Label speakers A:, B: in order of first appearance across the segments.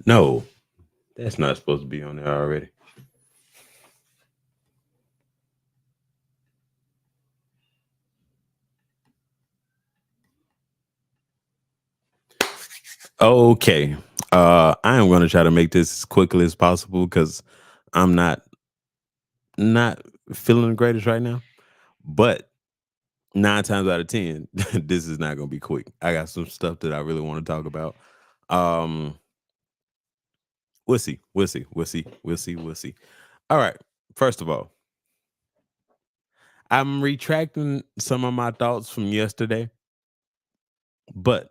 A: No, that's not supposed to be on there already. Okay. I am going to try to make this as quickly as possible because I'm not feeling the greatest right now. But 9 times out of 10, this is not going to be quick. I got some stuff that I really want to talk about. Um, we'll see. We'll see. We'll see. We'll see. We'll see. All right. First of all, I'm retracting some of my thoughts from yesterday, but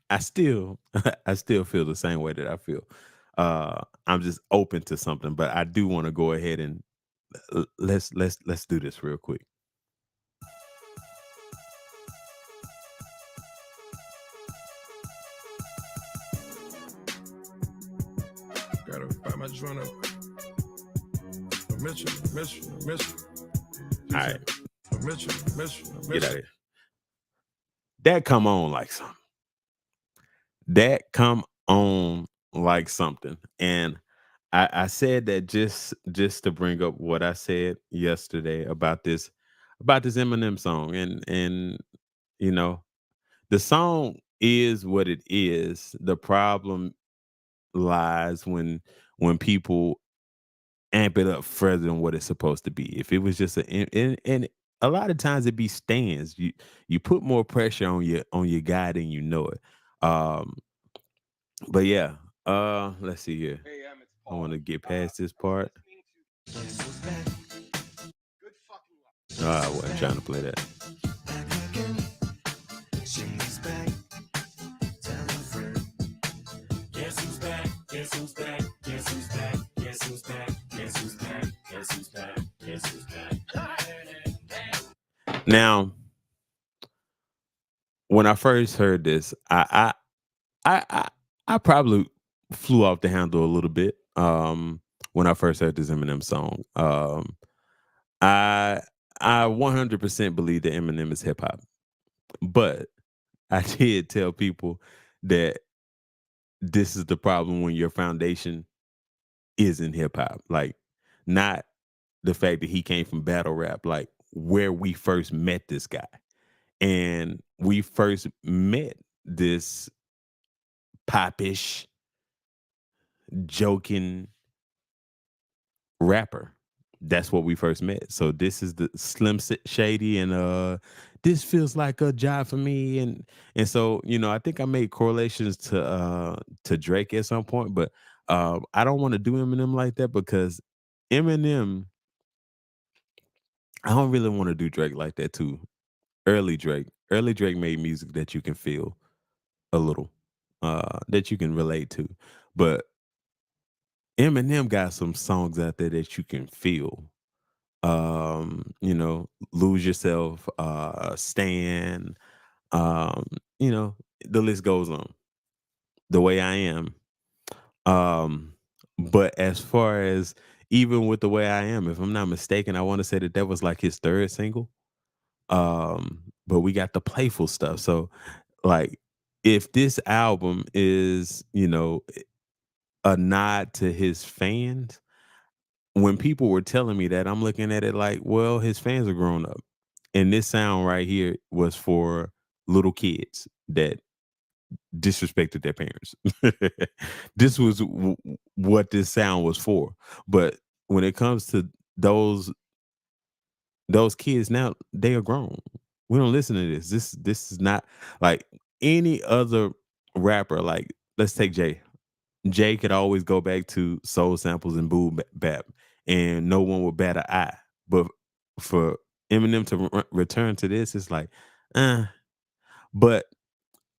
A: I still I still feel the same way that I feel. I'm just open to something, but I do want to go ahead and let's do this real quick.
B: Gotta find my joint up. Mitchell, Mitchell, Mitchell.
A: All right,
B: Mitchell, Mitchell,
A: get out of
B: Mitchell.
A: here. That come on like something. That come on like something. And I said that just to bring up what I said yesterday about this Eminem song. And you know, the song is what it is. The problem lies when people amp it up further than what it's supposed to be. If it was just and a lot of times it be stands. You put more pressure on your guy than you know it. Um, but yeah, let's see here. I want to get past this part. I wasn't trying to play that. Now, when I first heard this, I probably flew off the handle a little bit. When I first heard this Eminem song, I I 100% believe that Eminem is hip hop, but I did tell people that this is the problem when your foundation isn't hip hop, like not the fact that he came from battle rap, like where we first met this guy, and we first met this popish, joking rapper. That's what we first met. So this is the Shady, and this feels like a job for me, and so I think I made correlations to Drake at some point, but I don't want to do Eminem like that because Eminem, I don't really want to do Drake like that too. Early Drake made music that you can feel a little, that you can relate to, but Eminem got some songs out there that you can feel. Lose Yourself, Stan, um, you know, the list goes on. The Way I Am. Um, but as far as even with The Way I Am, if I'm not mistaken, I want to say that that was like his third single. But we got the playful stuff. So like if this album is, a nod to his fans, when people were telling me that, I'm looking at it like, well, his fans are grown up. And this sound right here was for little kids that disrespected their parents. This was what this sound was for. But when it comes to those those kids now, they are grown. We don't listen to this. This is not like any other rapper. Like let's take Jay. Jay could always go back to soul samples and boom bap, and no one would bat an eye. But for Eminem to return to this, it's like, uh. But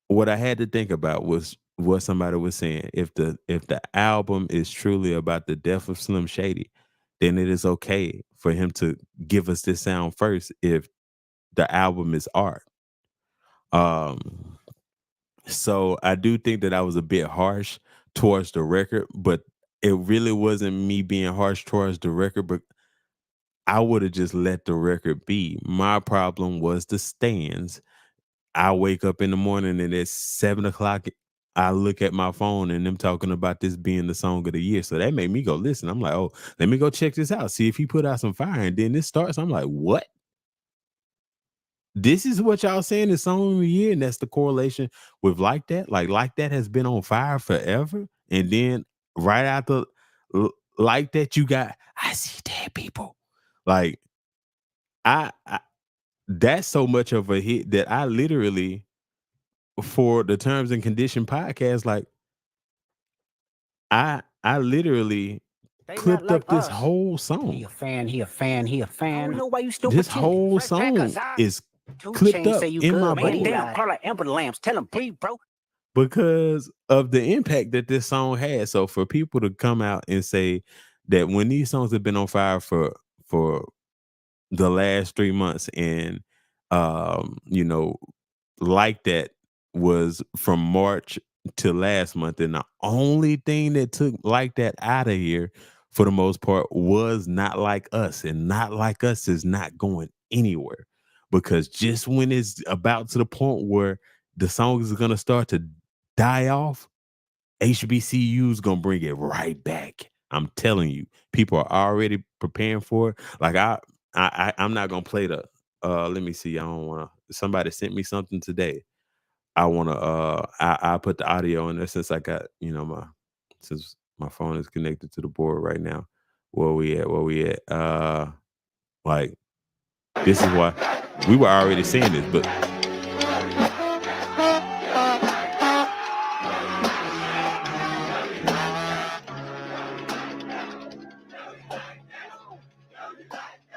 A: what I had to think about was what somebody was saying. If the album is truly about the death of Slim Shady, then it is okay for him to give us this sound first. If the album is art, um, So I do think that I was a bit harsh towards the record, but it really wasn't me being harsh towards the record, but I would have just let the record be. My problem was the stands. I wake up in the morning and it's 7 o'clock. I look at my phone and them talking about this being the song of the year. So that made me go listen. I'm like, oh, let me go check this out. See if he put out some fire. And then this starts. I'm like, what? This is what y'all saying is song of the year, and that's the correlation with like that has been on fire forever, and then right after like that you got I see dead people. Like I that's so much of a hit that I literally for the terms and condition podcast, like I literally
C: They not
A: clipped
C: like
A: up this
C: us.
A: whole
C: He
A: song.
C: a fan, he a fan, he a fan. I don't know why you still
A: This
C: pretending.
A: whole
C: Fresh back,
A: song
C: cause I
A: is
C: two
A: clipped
C: chains
A: up
C: say you
A: in my
C: good, but he
A: brain.
C: damn, call like Amber Lamps. Tell him breathe, bro.
A: Because of the impact that this song had. So for people to come out and say that when these songs have been on fire for the last 3 months and you know, like that was from March to last month, and the only thing that took like that out of here for the most part was not like us, and not like us is not going anywhere because just when it's about to the point where the song is gonna start to die off, HBCU's gonna bring it right back. I'm telling you, people are already preparing for it. Like I'm not gonna play the. Let me see. I don't wanna. Somebody sent me something today. I wanna. I put the audio in there since I got since my phone is connected to the board right now. Where we at? Where we at? Like this is why we were already saying this, but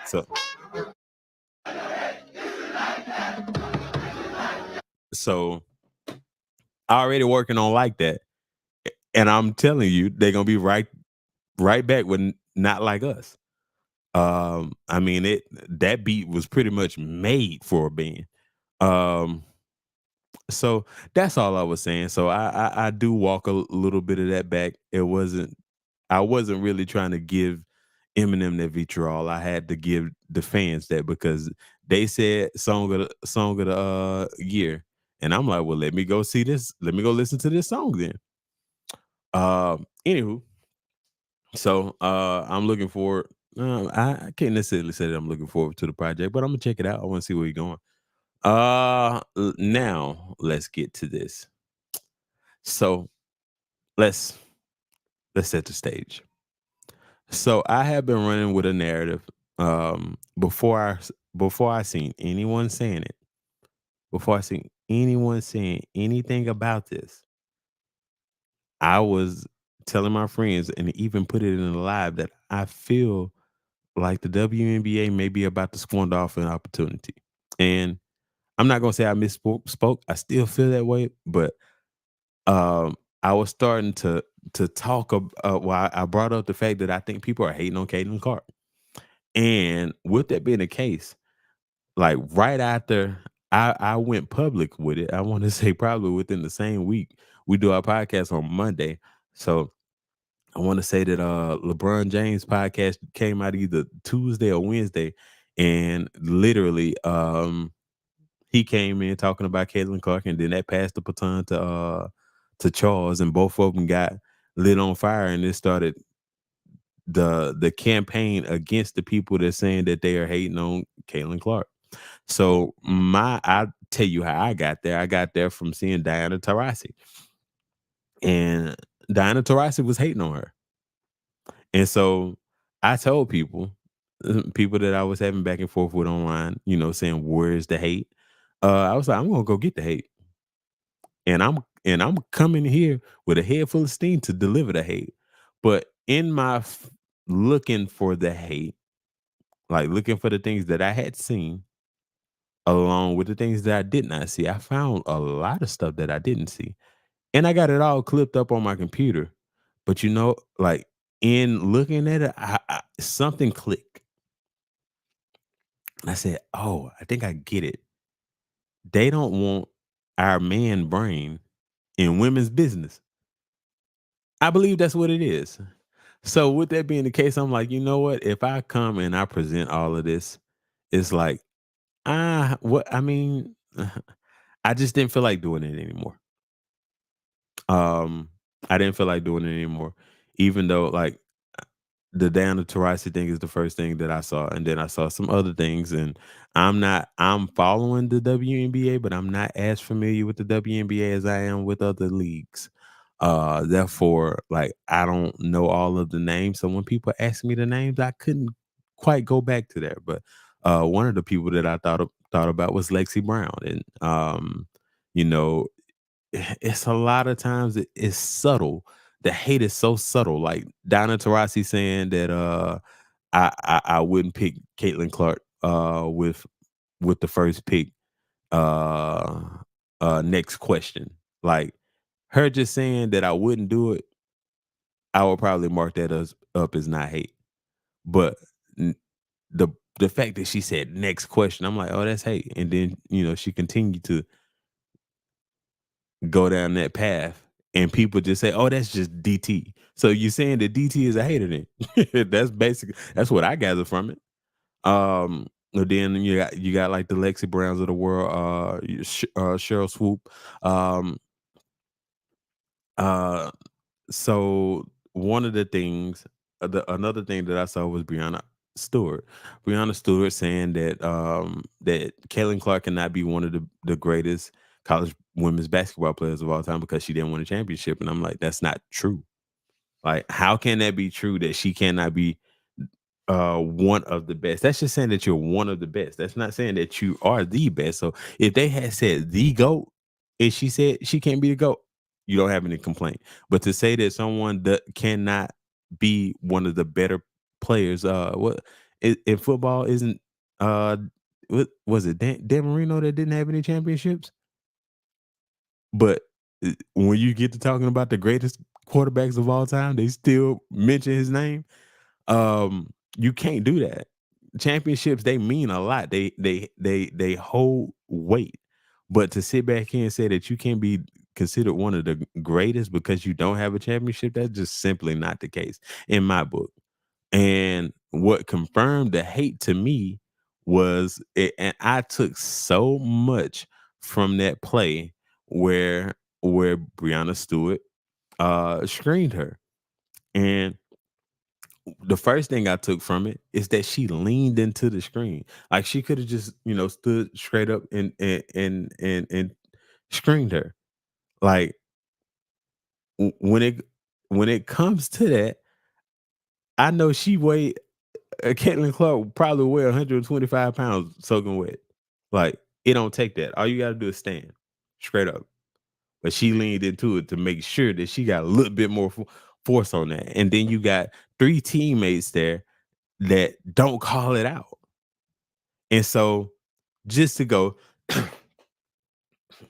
A: so so already working on like that. And I'm telling you, they're gonna be right back with not like us. I mean it that beat was pretty much made for a band. Um, so that's all I was saying. So I do walk a little bit of that back. I wasn't really trying to give Eminem that vitriol. I had to give the fans that because they said song of the year. And I'm like, well, let me go see this. Let me go listen to this song then. Anywho, so I'm looking forward. I can't necessarily say that I'm looking forward to the project, but I'm gonna check it out. I want to see where you're going. Now let's get to this. So let's let's set the stage. So I have been running with a narrative before I seen anyone saying it, before I seen anyone saying anything about this. I was telling my friends and even put it in the live that I feel like the WNBA may be about to squander off an opportunity. And I'm not gonna say I misspoke. I still feel that way, but I was starting to talk. Well, I brought up the fact that I think people are hating on Caitlin Clark, and with that being the case, like right after I went public with it, I want to say probably within the same week. We do our podcast on Monday, so I want to say that LeBron James podcast came out either Tuesday or Wednesday, and literally he came in talking about Caitlin Clark, and then that passed the baton to Charles, and both of them got lit on fire, and it started the campaign against the people that's saying that they are hating on Caitlin Clark. So I tell you how I got there. I got there from seeing Diana Taurasi, and Diana Taurasi was hating on her. And so I told people, people that I was having back and forth with online, saying where's the hate? I was like, I'm gonna go get the hate, and I'm coming here with a head full of steam to deliver the hate. But in my looking for the hate, like looking for the things that I had seen, along with the things that I did not see, I found a lot of stuff that I didn't see, and I got it all clipped up on my computer. But like in looking at it, something clicked. I said, "Oh, I think I get it. They don't want our man brain. in women's business. I believe that's what it is. So with that being the case, I'm like, you know what? If I come and I present all of this, it's like, what I mean, I just didn't feel like doing it anymore. Um, I didn't feel like doing it anymore, even though like the Diana Taurasi thing is the first thing that I saw, and then I saw some other things, and I'm following the WNBA, but I'm not as familiar with the WNBA as I am with other leagues. Therefore, like I don't know all of the names. So when people ask me the names, I couldn't quite go back to there. But one of the people that I thought about was Lexi Brown, and you know, it's a lot of times it's subtle. The hate is so subtle. Like Donna Taurasi saying that I wouldn't pick Caitlin Clark with the first pick. Uh Next question. Like her just saying that I wouldn't do it, I would probably mark that as up as not hate. But n- the the fact that she said next question, I'm like, oh, that's hate. And then she continued to go down that path, and people just say, "Oh, that's just DT." So you saying that DT is a hater? Then that's what I gather from it. And then you got like the Lexi Browns of the world, Cheryl Swoop. Um, uh, so one of the things, another thing that I saw was Brianna Stewart. Brianna Stewart saying that Caitlin Clark cannot be one of the greatest college women's basketball players of all time because she didn't win a championship. And I'm like, that's not true. Like, how can that be true that she cannot be one of the best? That's just saying that you're one of the best. That's not saying that you are the best. So if they had said the GOAT and she said she can't be the GOAT, you don't have any complaint. But to say that someone that cannot be one of the better players, what in football isn't what was it Dan Marino that didn't have any championships? But when you get to talking about the greatest quarterbacks of all time, they still mention his name. You can't do that. Championships, they mean a lot. They hold weight. But to sit back here and say that you can't be considered one of the greatest because you don't have a championship, that's just simply not the case in my book. And what confirmed the hate to me was it, and I took so much from that play where Brianna Stewart screened her. And the first thing I took from it is that she leaned into the screen. Like she could have just, stood straight up and screened her. Like when it comes to that, I know she weighed Caitlin Clark probably weigh 125 pounds soaking wet. Like it don't take that. All you gotta do is stand straight up. But she leaned into it to make sure that she got a little bit more force on that. And then you got three teammates there that don't call it out. And so just to go,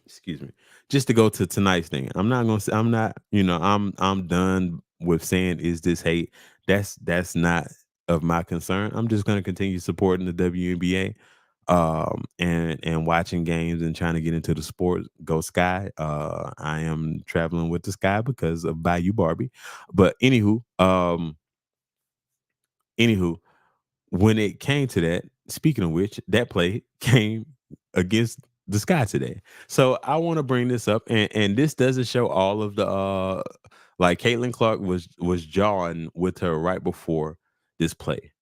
A: excuse me, just to go to tonight's thing. I'm not gonna say I'm not, I'm done with saying is this hate. That's not of my concern. I'm just gonna continue supporting the WNBA and watching games and trying to get into the sport. Go Sky. I am traveling with the Sky because of Bayou Barbie. But anywho, when it came to that, speaking of which, that play came against the Sky today. So I want to bring this up, and this doesn't show all of the like Caitlin Clark was jawing with her right before this play.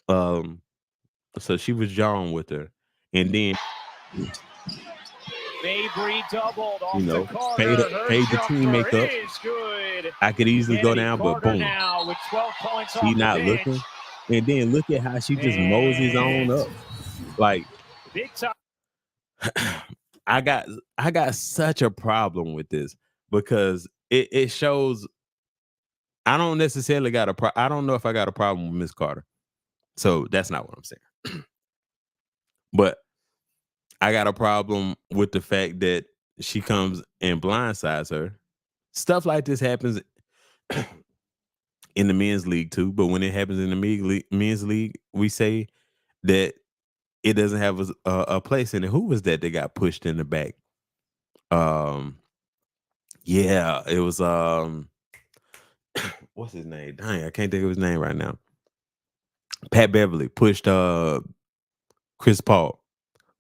A: Um, so she was jawing with her, and then
D: Mabry doubled
A: you
D: off to
A: know
D: Carter.
A: fade
D: Her
A: fade the team
D: jumper
A: makeup.
D: is good.
A: I could easily go
D: Kennedy
A: down, but
D: Carter
A: boom,
D: now with 12 points
A: she
D: off the
A: not
D: bench.
A: looking, and then look at how she just moseys on
D: And
A: up, like.
D: big time.
A: I got I got such a problem with this because it shows I don't necessarily got I don't know if I got a problem with Miss Carter. So that's not what I'm saying. But I got a problem with the fact that she comes and blindsides her. Stuff like this happens in the men's league too, but when it happens in the men's league, we say that it doesn't have a place in it. Who was that got pushed in the back? Um Yeah, it was what's his name? Dang, I can't think of his name right now. Pat Beverly pushed Chris Paul.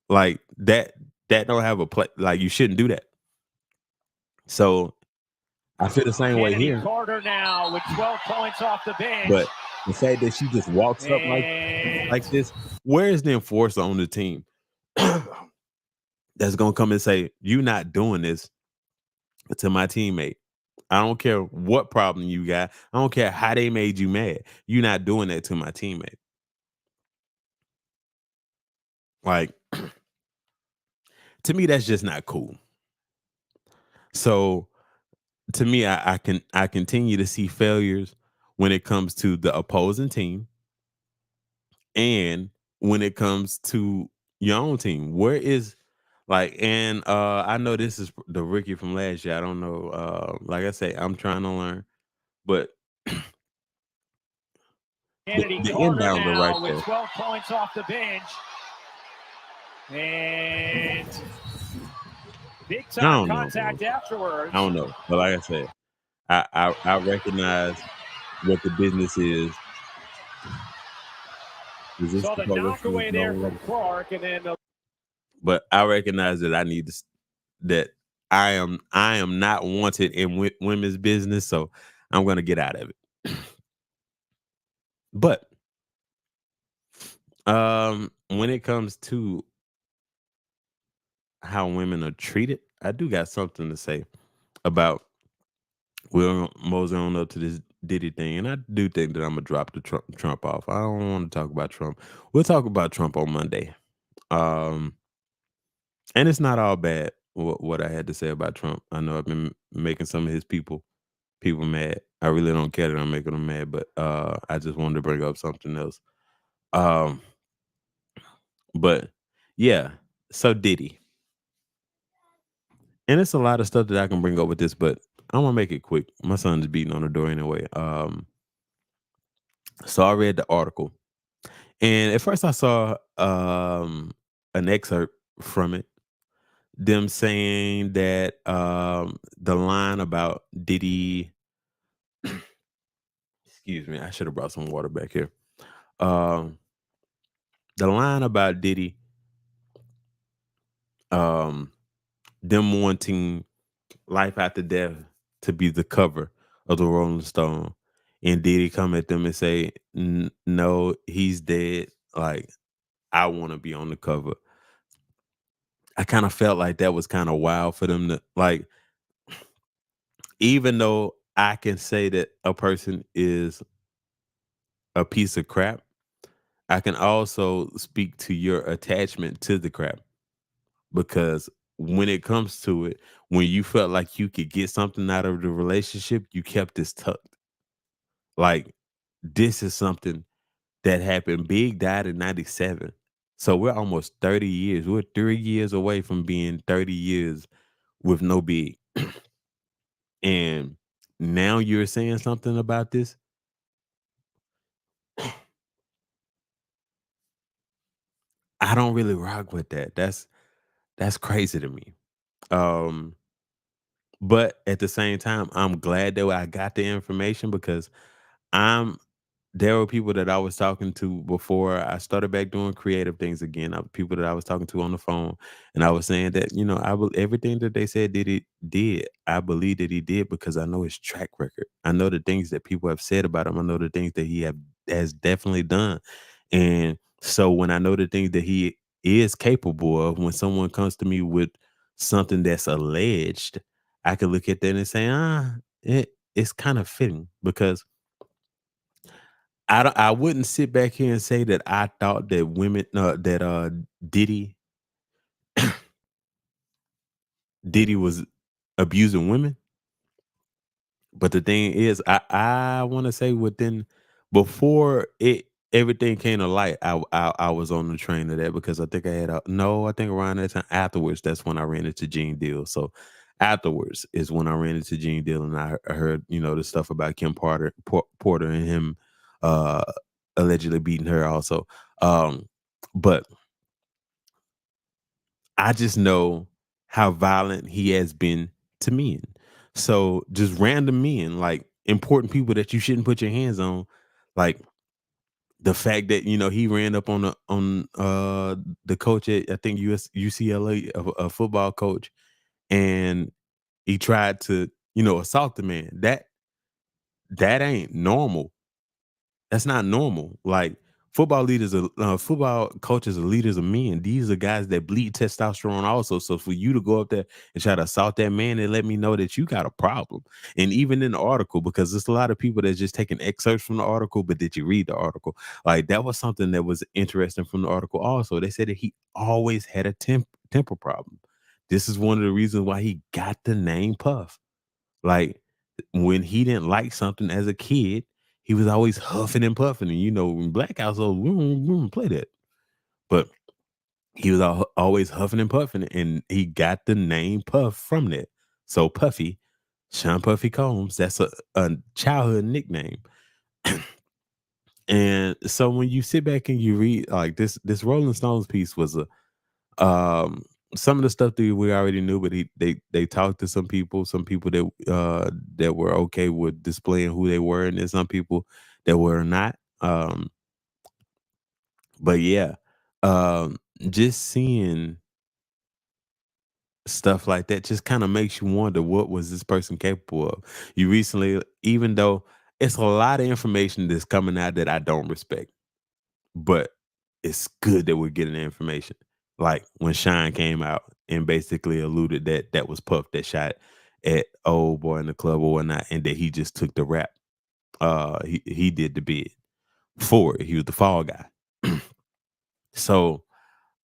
A: Like that don't have a play, like you shouldn't do that. So I feel the same way
D: Kennedy
A: here.
D: Carter now with 12 points off the bench.
A: But the fact that she just walks up like
D: And
A: this, where is the enforcer on the team that's gonna come and say, "You not doing this to my teammate. I don't care what problem you got. I don't care how they made you mad. You not doing that to my teammate." Like to me, that's just not cool. So to me, I continue to see failures when it comes to the opposing team and when it comes to your own team. Where is like and I know this is the rookie from last year. I don't know. Like I say, I'm trying to learn, but
D: Kennedy
A: the
D: Carter
A: inbounds are right
D: now with
A: there.
D: 12 points off the bench. And big
A: I
D: time
A: don't know, bro.
D: contact afterwards.
A: I don't know. But like I said, I recognize what the business is. Is this
D: Saw
A: the
D: the
A: program
D: knock
A: from the
D: away there
A: no?
D: from Clark, and then the
A: But I recognize that I need to that I am not wanted in women's business, so I'm gonna get out of it. But when it comes to how women are treated, I do got something to say about we'll mosey on up to this Diddy thing, and I do think that I'm gonna drop the Trump off. I don't want to talk about Trump. We'll talk about Trump on Monday. Um, and it's not all bad what I had to say about Trump. I know I've been making some of his people mad. I really don't care that I'm making them mad, but I just wanted to bring up something else. Um, but yeah, so Diddy, and it's a lot of stuff that I can bring up with this, but I'm gonna make it quick. My son's beating on the door anyway. So I read the article, and at first I saw an excerpt from it, them saying that the line about Diddy, excuse me, I should have brought some water back here. Um, the line about Diddy, um, them wanting Life After Death to be the cover of the Rolling Stone, and Diddy come at them and say, "No, he's dead. Like I want to be on the cover." I kind of felt like that was kind of wild for them to like, even though I can say that a person is a piece of crap, I can also speak to your attachment to the crap because when it comes to it, when you felt like you could get something out of the relationship, you kept this tucked. Like this is something that happened. Big died in 97. So we're almost 30 years. We're 3 years away from being 30 years with no big. And now you're saying something about this. I don't really rock with that. That's crazy to me. Um, but at the same time, I'm glad that I got the information because I'm there were people that I was talking to before I started back doing creative things again. People that I was talking to on the phone, and I was saying that everything that they said did. I believe that he did because I know his track record. I know the things that people have said about him. I know the things that has definitely done, and so when I know the things that he is capable of, when someone comes to me with something that's alleged, I can look at that and say, it's kind of fitting because I wouldn't sit back here and say that I thought that Diddy Diddy was abusing women, but the thing is, I want to say within before it everything came to light, I was on the train of that because I think I had no, I think around that time afterwards, that's when I ran into Gene Deal. So afterwards is when I ran into Gene Deal and I heard the stuff about Kim Porter and him uh allegedly beating her also. But I just know how violent he has been to men. So just random men, like important people that you shouldn't put your hands on, like the fact that he ran up on the coach at I think UCLA, a football coach, and he tried to assault the man. That ain't normal. That's not normal. Like football coaches are leaders of men. These are guys that bleed testosterone also. So for you to go up there and try to assault that man, and let me know that you got a problem. And even in the article, because there's a lot of people that just taking excerpts from the article, but did you read the article? Like that was something that was interesting from the article. Also, they said that he always had a temper problem. This is one of the reasons why he got the name Puff. Like when he didn't like something as a kid, he was always huffing and puffing. And in black households, we don't play that. But he was always huffing and puffing, and he got the name Puff from that. So Puffy, Sean Puffy Combs, that's a childhood nickname. And so when you sit back and you read like this Rolling Stones piece was um some of the stuff that we already knew, but they talked to some people that were okay with displaying who they were, and then some people that were not. But yeah, just seeing stuff like that just kind of makes you wonder, what was this person capable of? You recently, even though it's a lot of information that's coming out that I don't respect, but it's good that we're getting the information. Like when Shine came out and basically alluded that that was Puff that shot at old boy in the club or whatnot, and that he just took the rap. He did the bid for it. He was the fall guy. So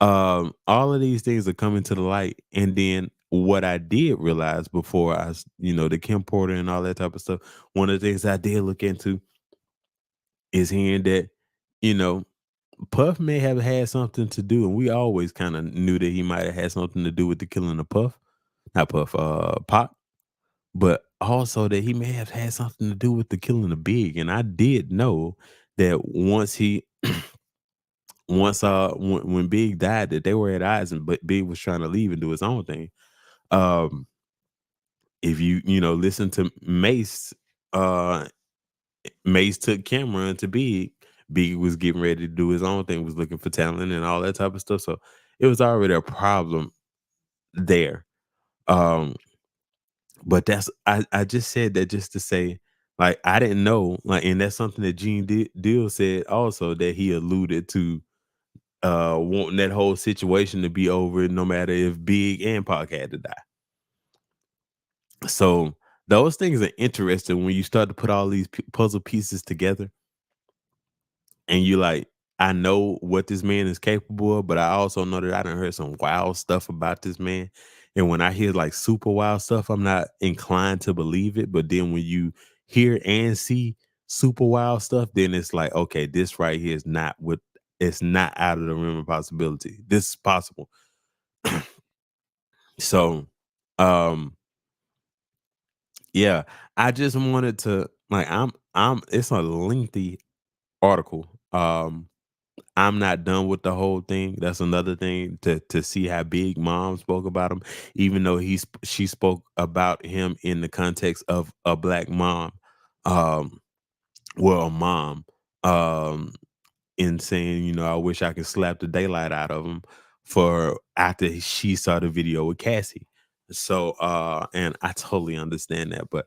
A: all of these things are coming to the light, and then what I did realize before the Kim Porter and all that type of stuff, one of the things I did look into is hearing that you know Puff may have had something to do, and we always kind of knew that he might have had something to do with the killing of Puff, not Puff, Pop, but also that he may have had something to do with the killing of Big. And I did know that when Big died, that they were at odds, and but Big was trying to leave and do his own thing. Um, if listen to Mace, uh, Mace took Cameron to Big. Big was getting ready to do his own thing, was looking for talent and all that type of stuff. So it was already a problem there. Um, but I just said that just to say, like, I didn't know, like, and that's something that Deal said also, that he alluded to wanting that whole situation to be over no matter if Big and Pac had to die. So those things are interesting when you start to put all these puzzle pieces together, and you like, I know what this man is capable of, but I also know that I done heard some wild stuff about this man. And when I hear like super wild stuff, I'm not inclined to believe it. But then when you hear and see super wild stuff, then it's like, okay, this right here is not what it's not out of the realm of possibility. This is possible. So um yeah, I just wanted to like I'm it's a lengthy article. I'm not done with the whole thing. That's another thing to see how Big Mom spoke about him, even though she spoke about him in the context of a black mom, um, well, a mom, um, in saying, I wish I could slap the daylight out of him for after she saw the video with Cassie. So, and I totally understand that, but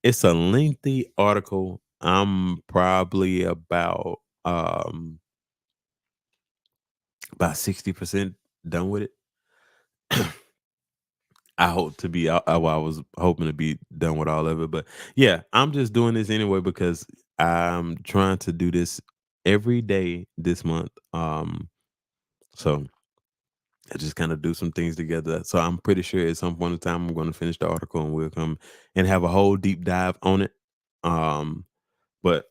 A: it's a lengthy article. I'm probably about 60% done with it. I hope to be. I was hoping to be done with all of it, but yeah, I'm just doing this anyway because I'm trying to do this every day this month. So I just kind of do some things together. So I'm pretty sure at some point in time I'm going to finish the article and we'll come and have a whole deep dive on it. Um, but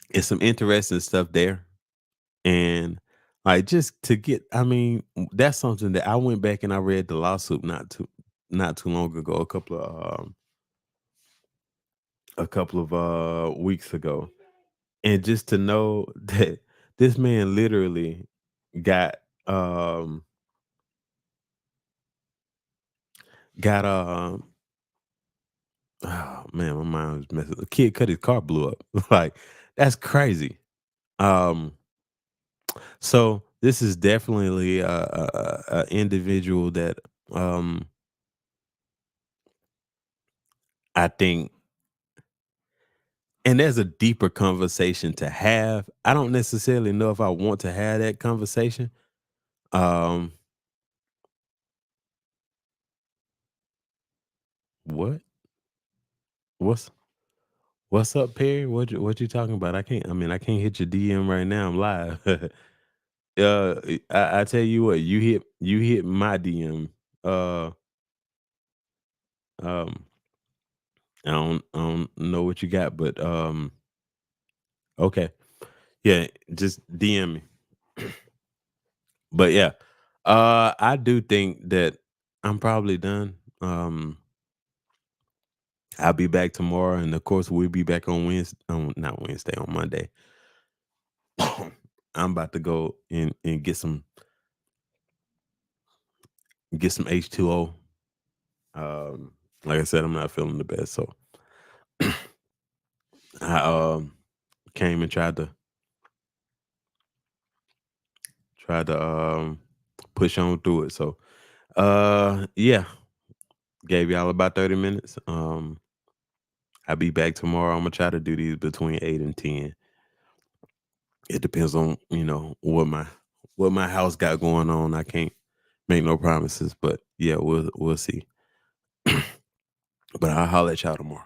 A: it's some interesting stuff there. And like just to get, I mean, that's something that I went back and I read the lawsuit not too long ago, a couple of weeks ago. And just to know that this man literally got got oh man, my mind was messing. A kid cut his car blew up. Like that's crazy. Um, so this is definitely a individual that um I think, and there's a deeper conversation to have. I don't necessarily know if I want to have that conversation. Um, what? What's what's up, Perry? What you talking about? I can't. I mean, I can't hit your DM right now. I'm live. I tell you what, you hit my DM. Uh, um, I don't know what you got, but okay, yeah, just DM me. But yeah, I do think that I'm probably done. I'll be back tomorrow, and of course, we'll be back on Wednesday. Not Wednesday, on Monday. I'm about to go and get some H2O. Um, like I said, I'm not feeling the best, so I came and tried to push on through it. So yeah, gave y'all about 30 minutes. I'll be back tomorrow. I'm gonna try to do these between 8 and 10. It depends on what my house got going on. I can't make no promises, but yeah, we'll see. But I'll holler at y'all tomorrow.